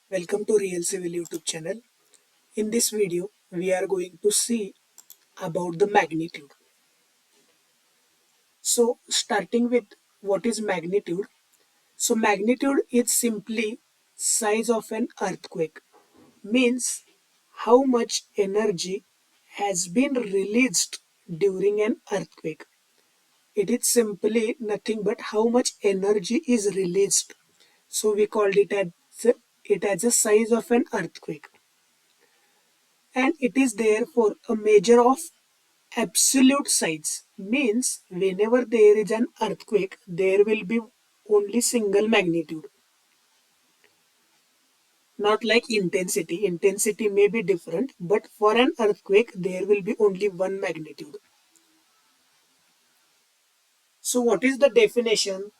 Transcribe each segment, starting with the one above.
Welcome to Real Civil YouTube channel. In this video, we are going to see about the magnitude. So, starting with what is magnitude? So, magnitude is simply size of an earthquake. Means how much energy has been released during an earthquake. It is simply nothing but how much energy is released. So, we called it as a size of an earthquake. And it is therefore a measure of absolute size. Means whenever there is an earthquake there will be only single magnitude, not like intensity may be different, but for an earthquake there will be only one magnitude. So what is the definition?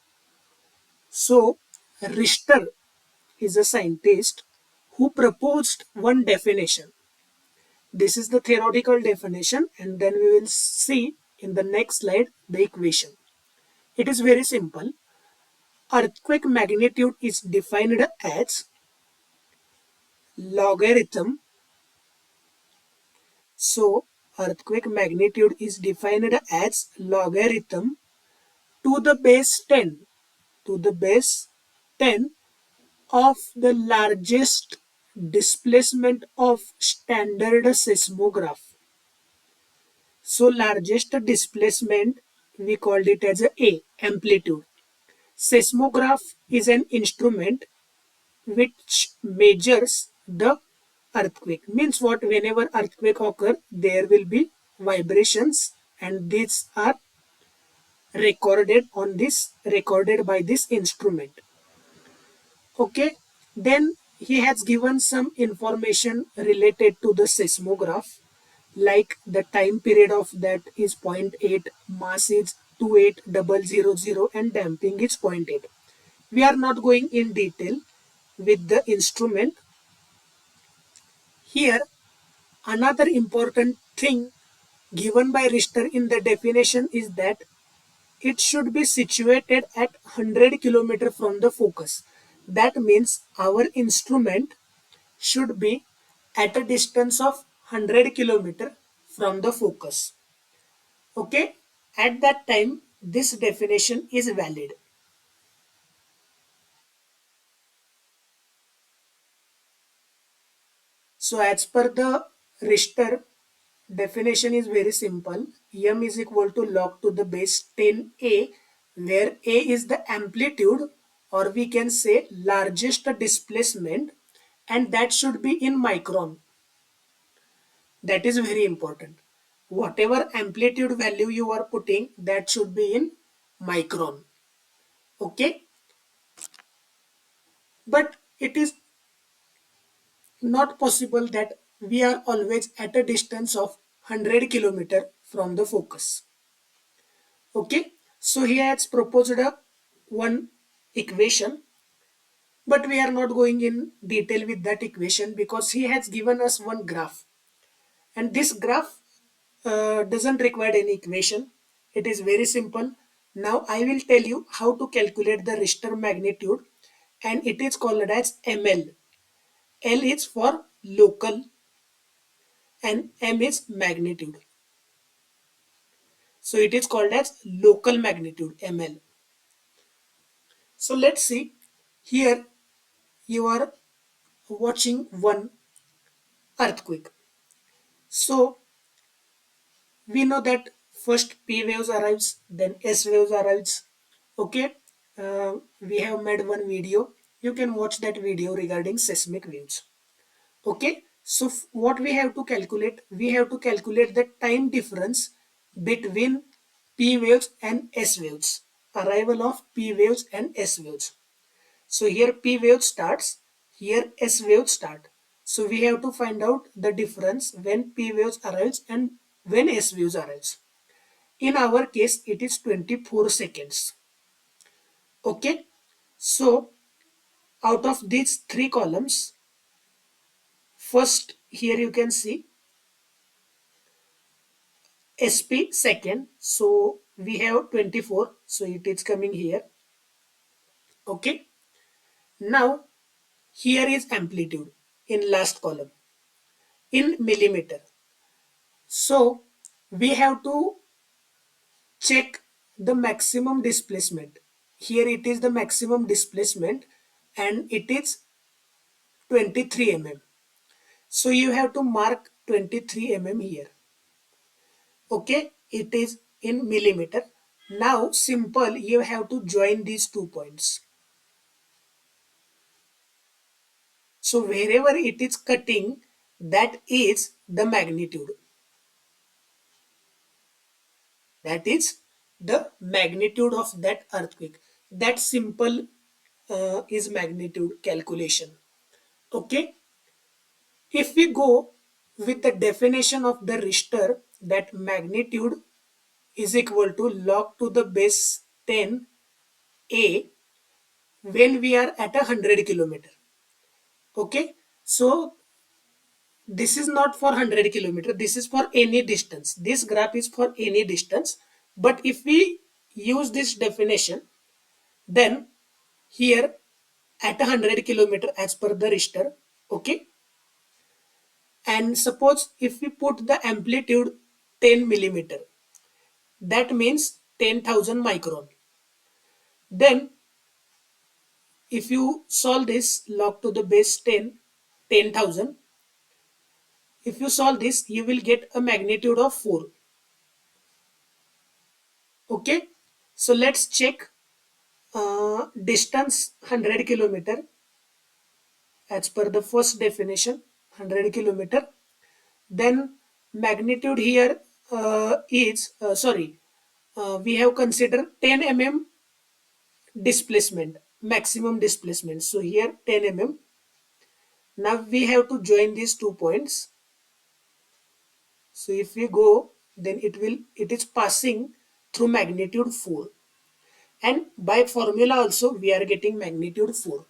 So Richter is a scientist who proposed one definition. This is the theoretical definition, and then we will see in the next slide the equation. It is very simple. Earthquake magnitude is defined as logarithm. So earthquake magnitude is defined as logarithm to the base 10 to the base 10 of the largest displacement of standard seismograph. So largest displacement we called it as a amplitude. Seismograph is an instrument which measures the earthquake. Means what? Whenever earthquake occur there will be vibrations, and these are recorded by this instrument. Okay, then he has given some information related to the seismograph, like the time period of that is zero point 0.8, mass is 28000, and damping is 0.8. We are not going in detail with the instrument. Here, another important thing given by Richter in the definition is that it should be situated at 100 km from the focus. That means our instrument should be at a distance of 100 km from the focus. Okay, at that time this definition is valid. So as per the Richter definition is very simple. M is equal to log to the base 10a, where a is the amplitude, or we can say largest displacement, and that should be in micron. That is very important. Whatever amplitude value you are putting, that should be in micron. Okay, but it is not possible that we are always at a distance of 100 km from the focus. Okay, so he has proposed one equation, but we are not going in detail with that equation because he has given us one graph, and this graph doesn't require any equation. It is very simple. Now I will tell you how to calculate the Richter magnitude, and it is called as ML. L is for local and M is magnitude. So it is called as local magnitude, ML. So let's see. Here you are watching one earthquake. So we know that first P waves arrives, then S waves arrives. Okay, we have made one video. You can watch that video regarding seismic waves. Okay, so what we have to calculate? We have to calculate the time difference between P waves and S waves. Arrival of P waves and S waves. So here P wave starts, here S wave start. So we have to find out the difference when P waves arrives and when S waves arrives. In our case, it is 24 seconds. Okay. So out of these three columns, first here you can see SP second. So we have 24. So it is coming here. Okay. Now Here is amplitude in last column in millimeter. So we have to check the maximum displacement. Here it is the maximum displacement and it is 23 mm. So you have to mark 23 mm here. Okay, it is in millimeter. Now simple, you have to join these 2 points. So wherever it is cutting, that is the magnitude. That is the magnitude of that earthquake. That simple is magnitude calculation. Okay. If we go with the definition of the Richter, that magnitude is equal to log to the base 10 A when we are at 100 kilometer. Okay. So this is not for 100 kilometer. This is for any distance. This graph is for any distance. But if we use this definition, then here at 100 kilometer as per the Richter, okay. And suppose if we put the amplitude 10 millimeter, that means 10,000 micron. Then if you solve this log to the base 10, 10,000, if you solve this, you will get a magnitude of 4. Okay. So let's check distance 100 kilometer as per the first definition 100 kilometer. Then magnitude here is sorry, we have considered 10 mm displacement, maximum displacement. So here 10 mm. Now we have to join these 2 points. So if we go, then it is passing through magnitude 4. And by formula also we are getting magnitude 4.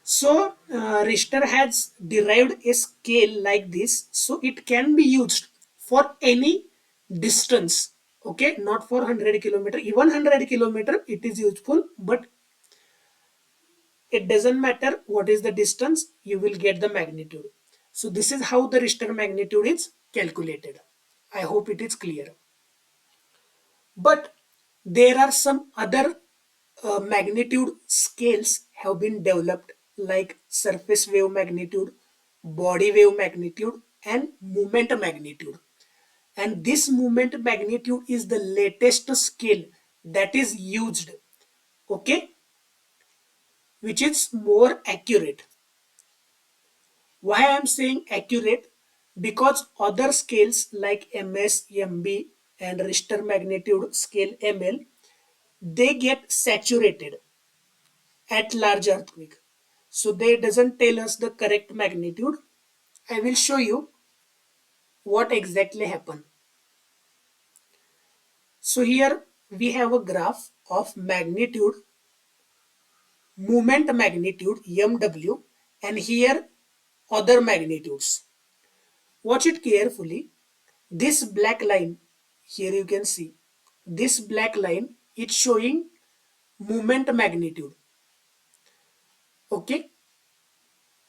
So Richter has derived a scale like this, so it can be used for any distance. Okay, not for 100 kilometer, even 100 kilometer it is useful, but it doesn't matter what is the distance, you will get the magnitude. So this is how the Richter magnitude is calculated. I hope it is clear. But there are some other magnitude scales have been developed, like surface wave magnitude, body wave magnitude, and moment magnitude. And this moment magnitude is the latest scale that is used, okay, which is more accurate. Why I am saying accurate? Because other scales like MS, MB, and Richter magnitude scale ML, they get saturated at large earthquake. So they doesn't tell us the correct magnitude. I will show you what exactly happened. So here we have a graph of magnitude, moment magnitude MW, and here other magnitudes. Watch it carefully. This black line, here you can see, this black line, it's showing moment magnitude. Okay.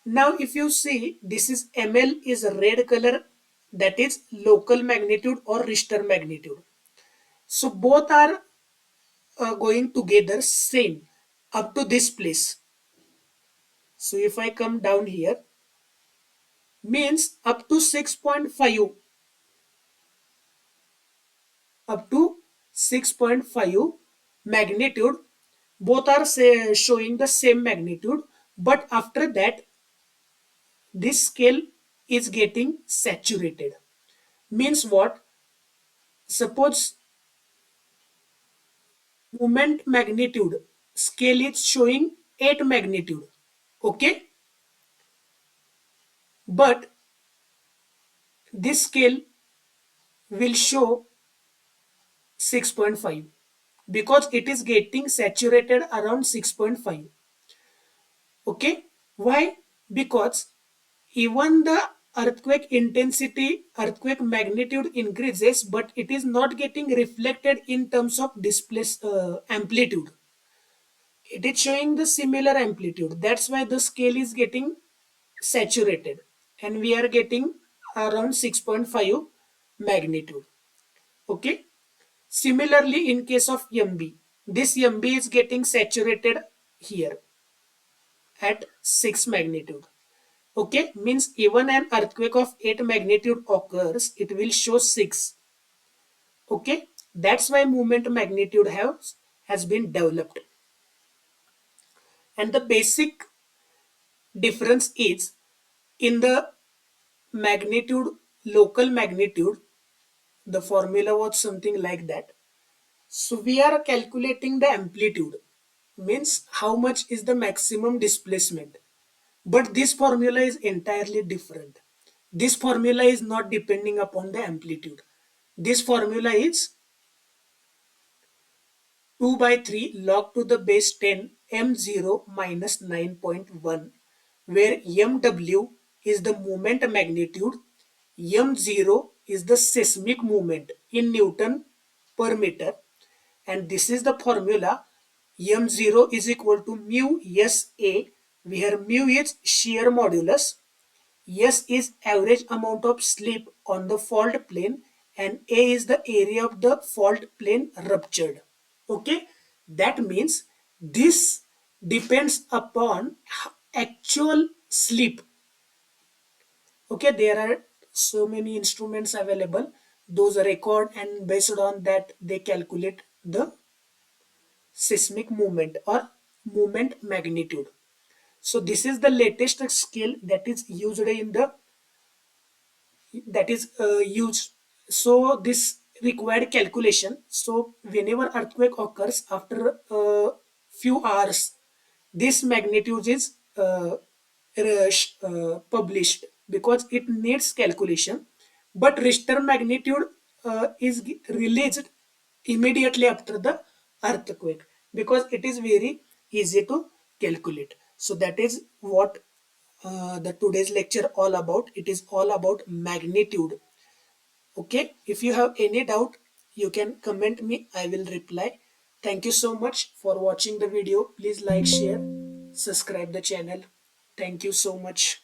Now if you see, this is ML is a red color, that is local magnitude or Richter magnitude. So both are going together same up to this place. So if I come down here, means up to 6.5, up to 6.5 magnitude, both are showing the same magnitude, but after that this scale is getting saturated. Means what? Suppose moment magnitude scale is showing 8 magnitude, okay, but this scale will show 6.5 because it is getting saturated around 6.5. Okay, why? Because even the earthquake intensity, earthquake magnitude increases, but it is not getting reflected in terms of amplitude. It is showing the similar amplitude. That's why the scale is getting saturated and we are getting around 6.5 magnitude. Okay. Similarly, in case of MB, this MB is getting saturated here at 6 magnitude. Okay, means even an earthquake of 8 magnitude occurs, it will show 6. Okay, that's why movement magnitude has been developed. And the basic difference is in the magnitude, local magnitude, the formula was something like that. So we are calculating the amplitude, means how much is the maximum displacement. But this formula is entirely different. This formula is not depending upon the amplitude. This formula is 2 by 3 log to the base 10 m0 minus 9.1, where mw is the moment magnitude, m0 is the seismic moment in Newton per meter, and this is the formula. M0 is equal to mu SA, where mu is shear modulus, S is average amount of slip on the fault plane, and A is the area of the fault plane ruptured. Okay, that means this depends upon actual slip. Okay, there are so many instruments available, those record, and based on that they calculate the seismic movement or movement magnitude. So this is the latest scale that is used in the used. So this required calculation. So whenever earthquake occurs after a few hours, this magnitude is published because it needs calculation. But Richter magnitude is released immediately after the earthquake because it is very easy to calculate. So that is what the today's lecture all about. It is all about magnitude. Okay, if you have any doubt, you can comment me, I will reply. Thank you so much for watching the video. Please like, share, subscribe the channel. Thank you so much.